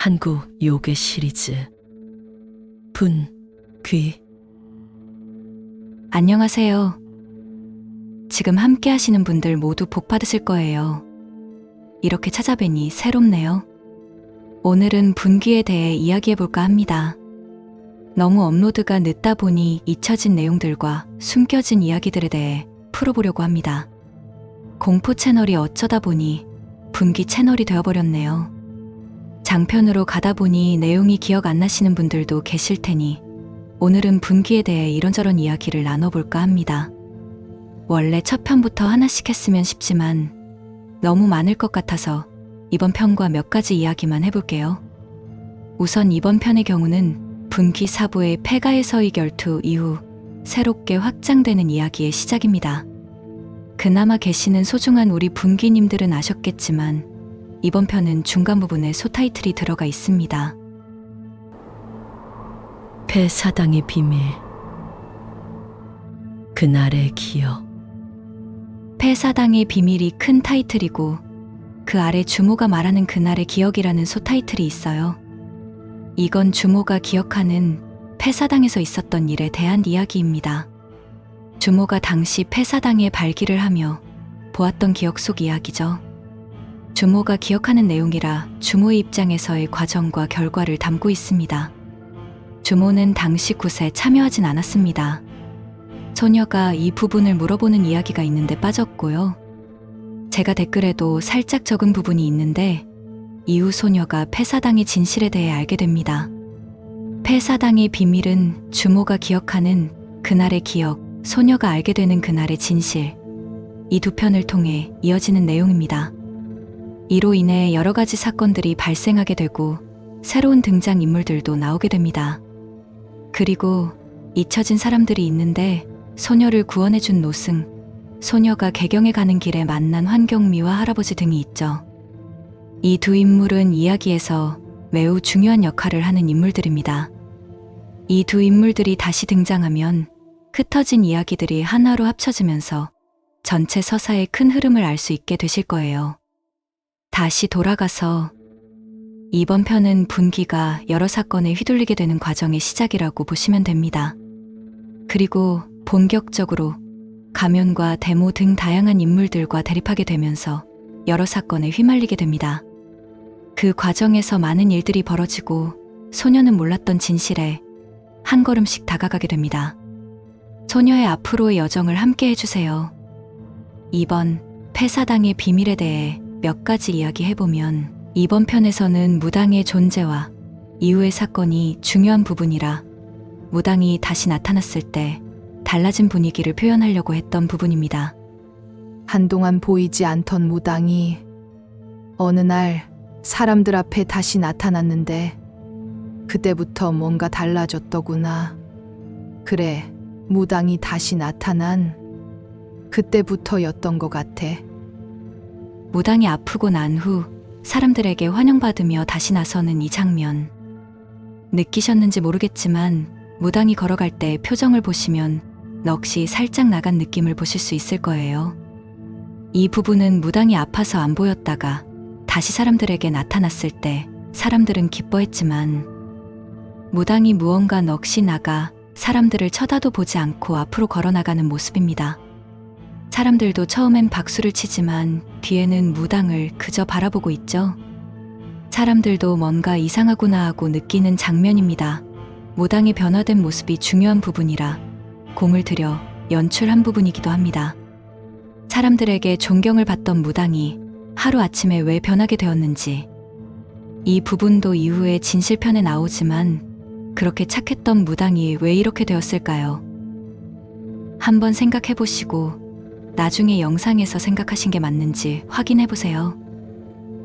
한국 요괴 시리즈 분, 귀. 안녕하세요. 지금 함께 하시는 분들 모두 복 받으실 거예요. 이렇게 찾아뵈니 새롭네요. 오늘은 분귀에 대해 이야기해 볼까 합니다. 너무 업로드가 늦다 보니 잊혀진 내용들과 숨겨진 이야기들에 대해 풀어보려고 합니다. 공포 채널이 어쩌다 보니 분귀 채널이 되어버렸네요. 장편으로 가다 보니 내용이 기억 안 나시는 분들도 계실 테니 오늘은 분귀에 대해 이런저런 이야기를 나눠볼까 합니다. 원래 첫 편부터 하나씩 했으면 싶지만 너무 많을 것 같아서 이번 편과 몇 가지 이야기만 해볼게요. 우선 이번 편의 경우는 분귀 사부의 폐가에서의 결투 이후 새롭게 확장되는 이야기의 시작입니다. 그나마 계시는 소중한 우리 분귀님들은 아셨겠지만 이번 편은 중간 부분에 소타이틀이 들어가 있습니다. 폐사당의 비밀, 그날의 기억. 폐사당의 비밀이 큰 타이틀이고 그 아래 주모가 말하는 그날의 기억이라는 소타이틀이 있어요. 이건 주모가 기억하는 폐사당에서 있었던 일에 대한 이야기입니다. 주모가 당시 폐사당에 발기를 하며 보았던 기억 속 이야기죠. 주모가 기억하는 내용이라 주모의 입장에서의 과정과 결과를 담고 있습니다. 주모는 당시 굿에 참여하진 않았습니다. 소녀가 이 부분을 물어보는 이야기가 있는데 빠졌고요. 제가 댓글에도 살짝 적은 부분이 있는데 이후 소녀가 폐사당의 진실에 대해 알게 됩니다. 폐사당의 비밀은 주모가 기억하는 그날의 기억, 소녀가 알게 되는 그날의 진실, 이 두 편을 통해 이어지는 내용입니다. 이로 인해 여러 가지 사건들이 발생하게 되고 새로운 등장인물들도 나오게 됩니다. 그리고 잊혀진 사람들이 있는데 소녀를 구원해준 노승, 소녀가 개경에 가는 길에 만난 환경미와 할아버지 등이 있죠. 이 두 인물은 이야기에서 매우 중요한 역할을 하는 인물들입니다. 이 두 인물들이 다시 등장하면 흩어진 이야기들이 하나로 합쳐지면서 전체 서사의 큰 흐름을 알 수 있게 되실 거예요. 다시 돌아가서 이번 편은 분귀가 여러 사건에 휘둘리게 되는 과정의 시작이라고 보시면 됩니다. 그리고 본격적으로 가면과 데모 등 다양한 인물들과 대립하게 되면서 여러 사건에 휘말리게 됩니다. 그 과정에서 많은 일들이 벌어지고 소녀는 몰랐던 진실에 한 걸음씩 다가가게 됩니다. 소녀의 앞으로의 여정을 함께 해주세요. 이번 폐사당의 비밀에 대해 몇 가지 이야기해보면 이번 편에서는 무당의 존재와 이후의 사건이 중요한 부분이라 무당이 다시 나타났을 때 달라진 분위기를 표현하려고 했던 부분입니다. 한동안 보이지 않던 무당이 어느 날 사람들 앞에 다시 나타났는데 그때부터 뭔가 달라졌더구나. 그래, 무당이 다시 나타난 그때부터였던 것 같아. 무당이 아프고 난 후 사람들에게 환영받으며 다시 나서는 이 장면. 느끼셨는지 모르겠지만 무당이 걸어갈 때 표정을 보시면 넋이 살짝 나간 느낌을 보실 수 있을 거예요. 이 부분은 무당이 아파서 안 보였다가 다시 사람들에게 나타났을 때 사람들은 기뻐했지만 무당이 무언가 넋이 나가 사람들을 쳐다도 보지 않고 앞으로 걸어나가는 모습입니다. 사람들도 처음엔 박수를 치지만 뒤에는 무당을 그저 바라보고 있죠. 사람들도 뭔가 이상하구나 하고 느끼는 장면입니다. 무당이 변화된 모습이 중요한 부분이라 공을 들여 연출한 부분이기도 합니다. 사람들에게 존경을 받던 무당이 하루아침에 왜 변하게 되었는지, 이 부분도 이후에 진실편에 나오지만 그렇게 착했던 무당이 왜 이렇게 되었을까요? 한번 생각해보시고 나중에 영상에서 생각하신 게 맞는지 확인해보세요.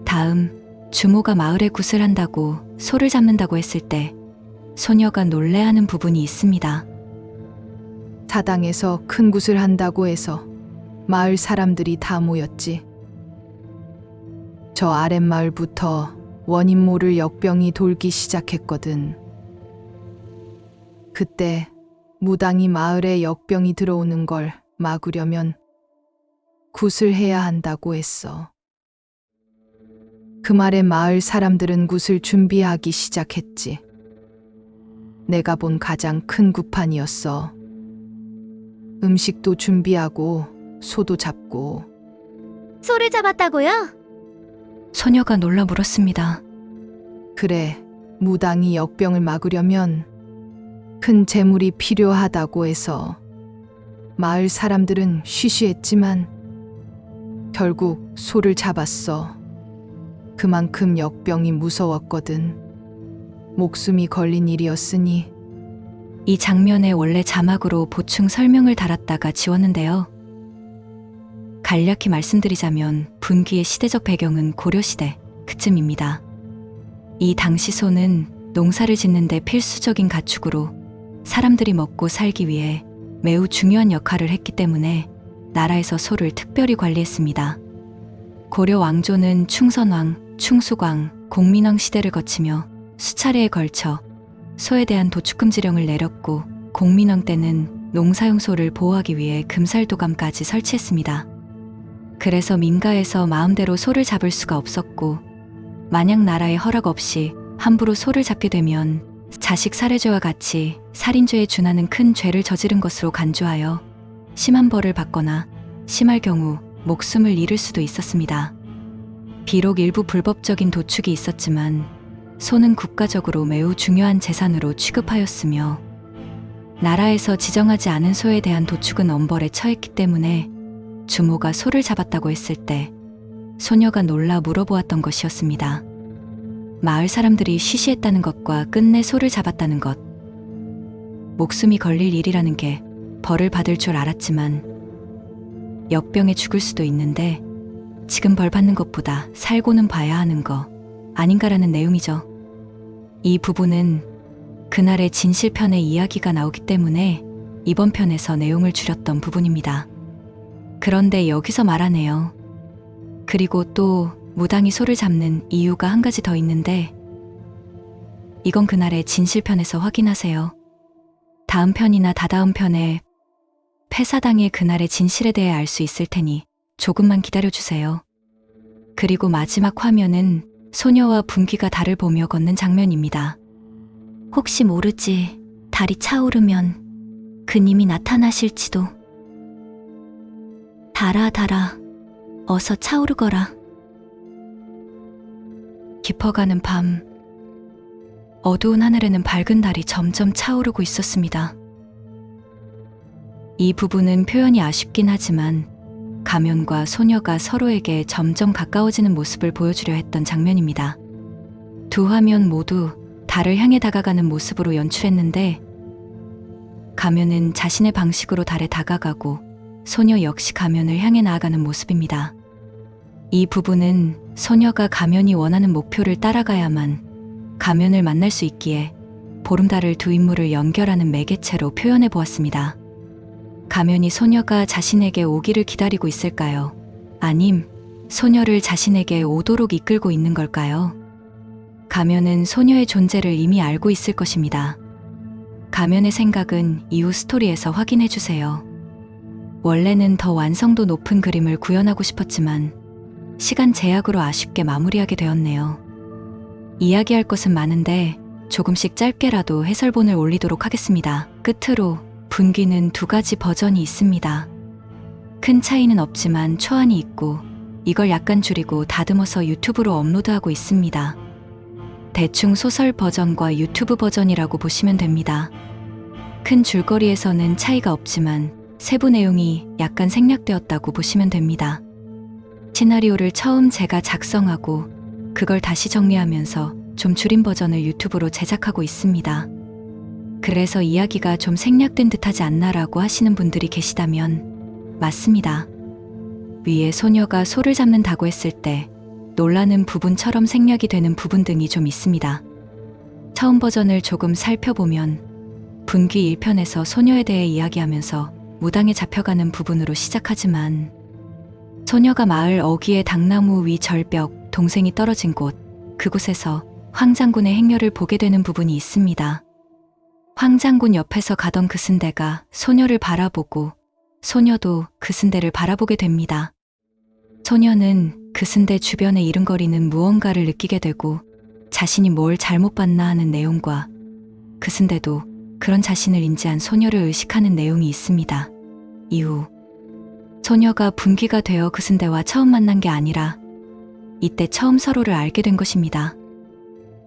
다음, 주모가 마을에 굿을 한다고 소를 잡는다고 했을 때 소녀가 놀래하는 부분이 있습니다. 사당에서 큰 굿을 한다고 해서 마을 사람들이 다 모였지. 저 아랫마을부터 원인 모를 역병이 돌기 시작했거든. 그때 무당이 마을에 역병이 들어오는 걸 막으려면 굿을 해야 한다고 했어. 그 말에 마을 사람들은 굿을 준비하기 시작했지. 내가 본 가장 큰 굿판이었어. 음식도 준비하고 소도 잡고. 소를 잡았다고요? 소녀가 놀라 물었습니다. 그래, 무당이 역병을 막으려면 큰 재물이 필요하다고 해서 마을 사람들은 쉬쉬했지만 결국 소를 잡았어. 그만큼 역병이 무서웠거든. 목숨이 걸린 일이었으니. 이 장면에 원래 자막으로 보충 설명을 달았다가 지웠는데요. 간략히 말씀드리자면 분기의 시대적 배경은 고려시대 그쯤입니다. 이 당시 소는 농사를 짓는데 필수적인 가축으로 사람들이 먹고 살기 위해 매우 중요한 역할을 했기 때문에 나라에서 소를 특별히 관리했습니다. 고려 왕조는 충선왕, 충수광, 공민왕 시대를 거치며 수차례에 걸쳐 소에 대한 도축금지령을 내렸고 공민왕 때는 농사용 소를 보호하기 위해 금살도감까지 설치했습니다. 그래서 민가에서 마음대로 소를 잡을 수가 없었고 만약 나라의 허락 없이 함부로 소를 잡게 되면 자식 살해죄와 같이 살인죄에 준하는 큰 죄를 저지른 것으로 간주하여 심한 벌을 받거나 심할 경우 목숨을 잃을 수도 있었습니다. 비록 일부 불법적인 도축이 있었지만 소는 국가적으로 매우 중요한 재산으로 취급하였으며 나라에서 지정하지 않은 소에 대한 도축은 엄벌에 처했기 때문에 주모가 소를 잡았다고 했을 때 소녀가 놀라 물어보았던 것이었습니다. 마을 사람들이 쉬쉬했다는 것과 끝내 소를 잡았다는 것. 목숨이 걸릴 일이라는 게 벌을 받을 줄 알았지만 역병에 죽을 수도 있는데 지금 벌 받는 것보다 살고는 봐야 하는 거 아닌가라는 내용이죠. 이 부분은 그날의 진실편의 이야기가 나오기 때문에 이번 편에서 내용을 줄였던 부분입니다. 그런데 여기서 말하네요. 그리고 또 무당이 소를 잡는 이유가 한 가지 더 있는데 이건 그날의 진실편에서 확인하세요. 다음 편이나 다다음 편에 폐사당의 그날의 진실에 대해 알 수 있을 테니 조금만 기다려주세요. 그리고 마지막 화면은 소녀와 분기가 달을 보며 걷는 장면입니다. 혹시 모르지. 달이 차오르면 그님이 나타나실지도. 달아, 달아. 어서 차오르거라. 깊어가는 밤, 어두운 하늘에는 밝은 달이 점점 차오르고 있었습니다. 이 부분은 표현이 아쉽긴 하지만 가면과 소녀가 서로에게 점점 가까워지는 모습을 보여주려 했던 장면입니다. 두 화면 모두 달을 향해 다가가는 모습으로 연출했는데 가면은 자신의 방식으로 달에 다가가고 소녀 역시 가면을 향해 나아가는 모습입니다. 이 부분은 소녀가 가면이 원하는 목표를 따라가야만 가면을 만날 수 있기에 보름달을 두 인물을 연결하는 매개체로 표현해 보았습니다. 가면이 소녀가 자신에게 오기를 기다리고 있을까요? 아님 소녀를 자신에게 오도록 이끌고 있는 걸까요? 가면은 소녀의 존재를 이미 알고 있을 것입니다. 가면의 생각은 이후 스토리에서 확인해 주세요. 원래는 더 완성도 높은 그림을 구현하고 싶었지만 시간 제약으로 아쉽게 마무리하게 되었네요. 이야기할 것은 많은데 조금씩 짧게라도 해설본을 올리도록 하겠습니다. 끝으로 분기는 두 가지 버전이 있습니다. 큰 차이는 없지만 초안이 있고 이걸 약간 줄이고 다듬어서 유튜브로 업로드하고 있습니다. 대충 소설 버전과 유튜브 버전이라고 보시면 됩니다. 큰 줄거리에서는 차이가 없지만 세부 내용이 약간 생략되었다고 보시면 됩니다. 시나리오를 처음 제가 작성하고 그걸 다시 정리하면서 좀 줄인 버전을 유튜브로 제작하고 있습니다. 그래서 이야기가 좀 생략된 듯하지 않나라고 하시는 분들이 계시다면 맞습니다. 위에 소녀가 소를 잡는다고 했을 때 놀라는 부분처럼 생략이 되는 부분 등이 좀 있습니다. 처음 버전을 조금 살펴보면 분기 1편에서 소녀에 대해 이야기하면서 무당에 잡혀가는 부분으로 시작하지만 소녀가 마을 어귀의 당나무 위 절벽, 동생이 떨어진 곳, 그곳에서 황장군의 행렬을 보게 되는 부분이 있습니다. 황장군 옆에서 가던 그 순대가 소녀를 바라보고 소녀도 그 순대를 바라보게 됩니다. 소녀는 그슨대 주변에 이른거리는 무언가를 느끼게 되고 자신이 뭘 잘못 봤나 하는 내용과 그슨대도 그런 자신을 인지한 소녀를 의식하는 내용이 있습니다. 이후 소녀가 분기가 되어 그슨대와 처음 만난 게 아니라 이때 처음 서로를 알게 된 것입니다.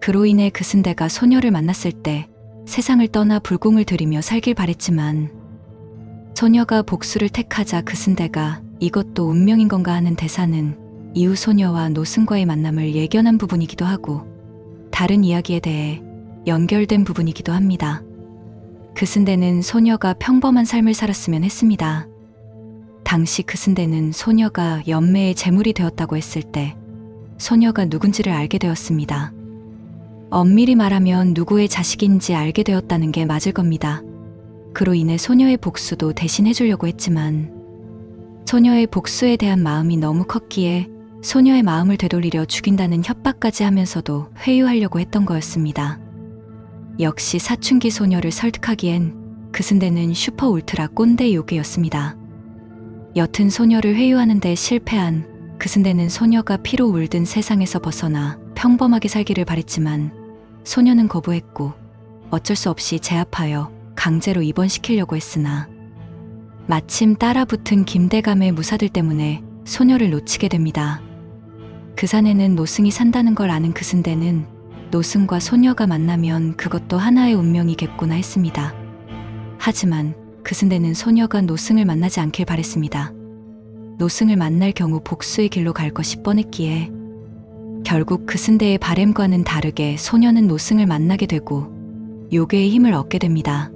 그로 인해 그슨대가 소녀를 만났을 때 세상을 떠나 불공을 들이며 살길 바랬지만 소녀가 복수를 택하자 그슨대가 이것도 운명인 건가 하는 대사는 이후 소녀와 노승과의 만남을 예견한 부분이기도 하고 다른 이야기에 대해 연결된 부분이기도 합니다. 그슨대는 소녀가 평범한 삶을 살았으면 했습니다. 당시 그슨대는 소녀가 연매의 제물이 되었다고 했을 때 소녀가 누군지를 알게 되었습니다. 엄밀히 말하면 누구의 자식인지 알게 되었다는 게 맞을 겁니다. 그로 인해 소녀의 복수도 대신 해주려고 했지만 소녀의 복수에 대한 마음이 너무 컸기에 소녀의 마음을 되돌리려 죽인다는 협박까지 하면서도 회유하려고 했던 거였습니다. 역시 사춘기 소녀를 설득하기엔 그슨대는 슈퍼 울트라 꼰대 요괴였습니다. 여튼 소녀를 회유하는 데 실패한 그슨대는 소녀가 피로 울든 세상에서 벗어나 평범하게 살기를 바랬지만 소녀는 거부했고 어쩔 수 없이 제압하여 강제로 입원시키려고 했으나 마침 따라붙은 김대감의 무사들 때문에 소녀를 놓치게 됩니다. 그 산에는 노승이 산다는 걸 아는 그슨대는 노승과 소녀가 만나면 그것도 하나의 운명이겠구나 했습니다. 하지만 그슨대는 소녀가 노승을 만나지 않길 바랬습니다. 노승을 만날 경우 복수의 길로 갈 것이 뻔했기에 결국 그슨대의 바램과는 다르게 소녀는 노승을 만나게 되고 요괴의 힘을 얻게 됩니다.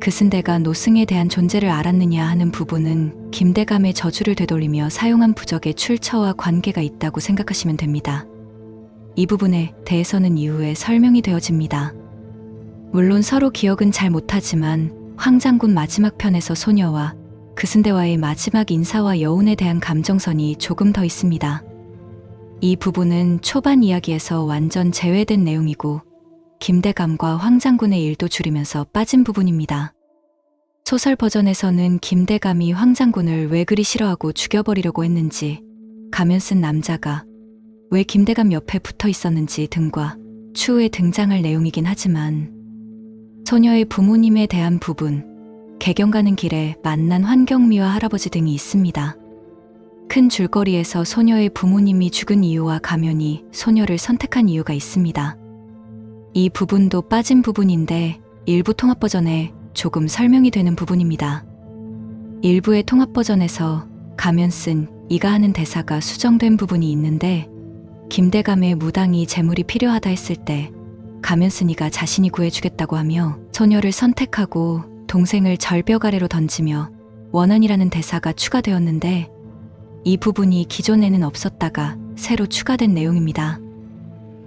그슨대가 노승에 대한 존재를 알았느냐 하는 부분은 김대감의 저주를 되돌리며 사용한 부적의 출처와 관계가 있다고 생각하시면 됩니다. 이 부분에 대해서는 이후에 설명이 되어집니다. 물론 서로 기억은 잘 못하지만 황장군 마지막 편에서 소녀와 그슨대와의 마지막 인사와 여운에 대한 감정선이 조금 더 있습니다. 이 부분은 초반 이야기에서 완전 제외된 내용이고 김대감과 황장군의 일도 줄이면서 빠진 부분입니다. 소설 버전에서는 김대감이 황장군을 왜 그리 싫어하고 죽여버리려고 했는지, 가면 쓴 남자가 왜 김대감 옆에 붙어 있었는지 등과 추후에 등장할 내용이긴 하지만 소녀의 부모님에 대한 부분, 개경 가는 길에 만난 환경미와 할아버지 등이 있습니다. 큰 줄거리에서 소녀의 부모님이 죽은 이유와 가면이 소녀를 선택한 이유가 있습니다. 이 부분도 빠진 부분인데 일부 통합 버전에 조금 설명이 되는 부분입니다. 일부의 통합 버전에서 가면 쓴 이가 하는 대사가 수정된 부분이 있는데 김대감의 무당이 재물이 필요하다 했을 때 가면 쓴 이가 자신이 구해주겠다고 하며 소녀를 선택하고 동생을 절벽 아래로 던지며 원한이라는 대사가 추가되었는데 이 부분이 기존에는 없었다가 새로 추가된 내용입니다.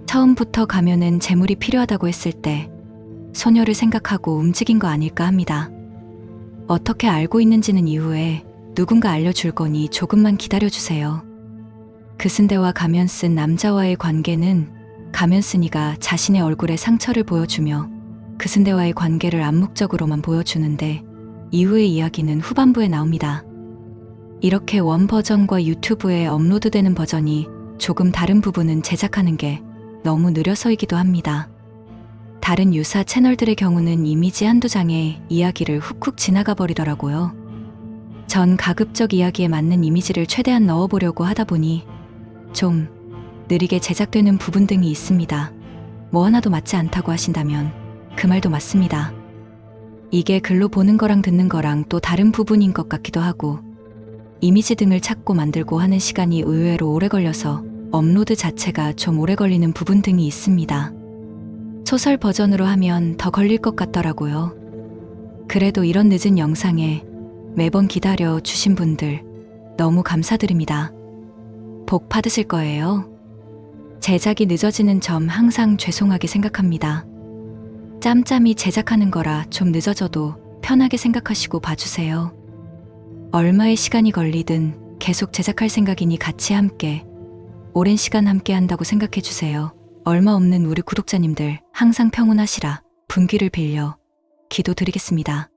처음부터 가면은 재물이 필요하다고 했을 때 소녀를 생각하고 움직인 거 아닐까 합니다. 어떻게 알고 있는지는 이후에 누군가 알려줄 거니 조금만 기다려주세요. 그슨대와 가면 쓴 남자와의 관계는 가면 쓴 이가 자신의 얼굴에 상처를 보여주며 그슨대와의 관계를 암묵적으로만 보여주는데 이후의 이야기는 후반부에 나옵니다. 이렇게 원 버전과 유튜브에 업로드되는 버전이 조금 다른 부분은 제작하는 게 너무 느려서이기도 합니다. 다른 유사 채널들의 경우는 이미지 한두 장에 이야기를 훅훅 지나가 버리더라고요. 전 가급적 이야기에 맞는 이미지를 최대한 넣어보려고 하다 보니 좀 느리게 제작되는 부분 등이 있습니다. 뭐 하나도 맞지 않다고 하신다면 그 말도 맞습니다. 이게 글로 보는 거랑 듣는 거랑 또 다른 부분인 것 같기도 하고 이미지 등을 찾고 만들고 하는 시간이 의외로 오래 걸려서 업로드 자체가 좀 오래 걸리는 부분 등이 있습니다. 소설 버전으로 하면 더 걸릴 것 같더라고요. 그래도 이런 늦은 영상에 매번 기다려 주신 분들 너무 감사드립니다. 복 받으실 거예요. 제작이 늦어지는 점 항상 죄송하게 생각합니다. 짬짬이 제작하는 거라 좀 늦어져도 편하게 생각하시고 봐주세요. 얼마의 시간이 걸리든 계속 제작할 생각이니 같이 함께 오랜 시간 함께 한다고 생각해 주세요. 얼마 없는 우리 구독자님들 항상 평온하시라 분기를 빌려 기도드리겠습니다.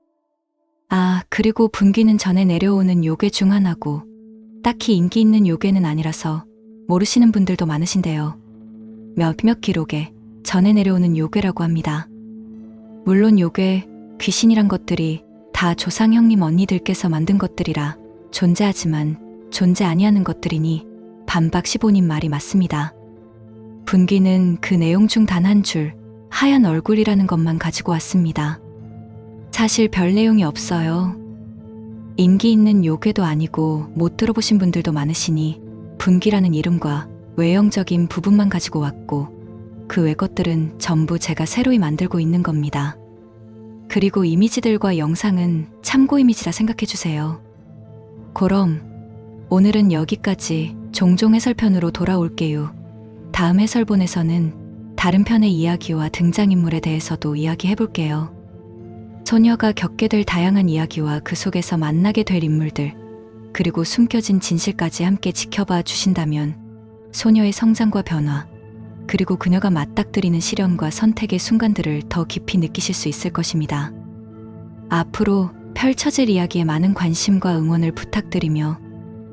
아, 그리고 분기는 전에 내려오는 요괴 중 하나고 딱히 인기 있는 요괴는 아니라서 모르시는 분들도 많으신데요. 몇몇 기록에 전해 내려오는 요괴라고 합니다. 물론 요괴, 귀신이란 것들이 다 조상 형님 언니들께서 만든 것들이라 존재하지만 존재 아니하는 것들이니 반박 15님 말이 맞습니다. 분기는 그 내용 중 단 한 줄 하얀 얼굴이라는 것만 가지고 왔습니다. 사실 별 내용이 없어요. 인기 있는 요괴도 아니고 못 들어보신 분들도 많으시니 분기라는 이름과 외형적인 부분만 가지고 왔고 그 외 것들은 전부 제가 새로이 만들고 있는 겁니다. 그리고 이미지들과 영상은 참고 이미지라 생각해주세요. 그럼 오늘은 여기까지 종종 해설편으로 돌아올게요. 다음 해설본에서는 다른 편의 이야기와 등장인물에 대해서도 이야기해볼게요. 소녀가 겪게 될 다양한 이야기와 그 속에서 만나게 될 인물들, 그리고 숨겨진 진실까지 함께 지켜봐 주신다면 소녀의 성장과 변화, 그리고 그녀가 맞닥뜨리는 시련과 선택의 순간들을 더 깊이 느끼실 수 있을 것입니다. 앞으로 펼쳐질 이야기에 많은 관심과 응원을 부탁드리며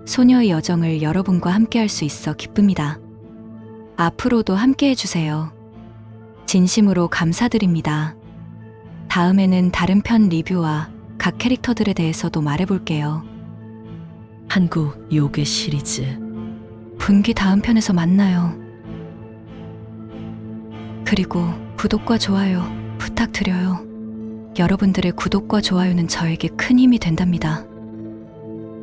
소녀의 여정을 여러분과 함께 할 수 있어 기쁩니다. 앞으로도 함께 해주세요. 진심으로 감사드립니다. 다음에는 다른 편 리뷰와 각 캐릭터들에 대해서도 말해볼게요. 한국 요괴 시리즈 분기 다음 편에서 만나요. 그리고 구독과 좋아요 부탁드려요. 여러분들의 구독과 좋아요는 저에게 큰 힘이 된답니다.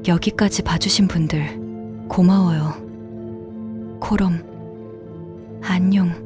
여기까지 봐주신 분들 고마워요. 그럼 안녕.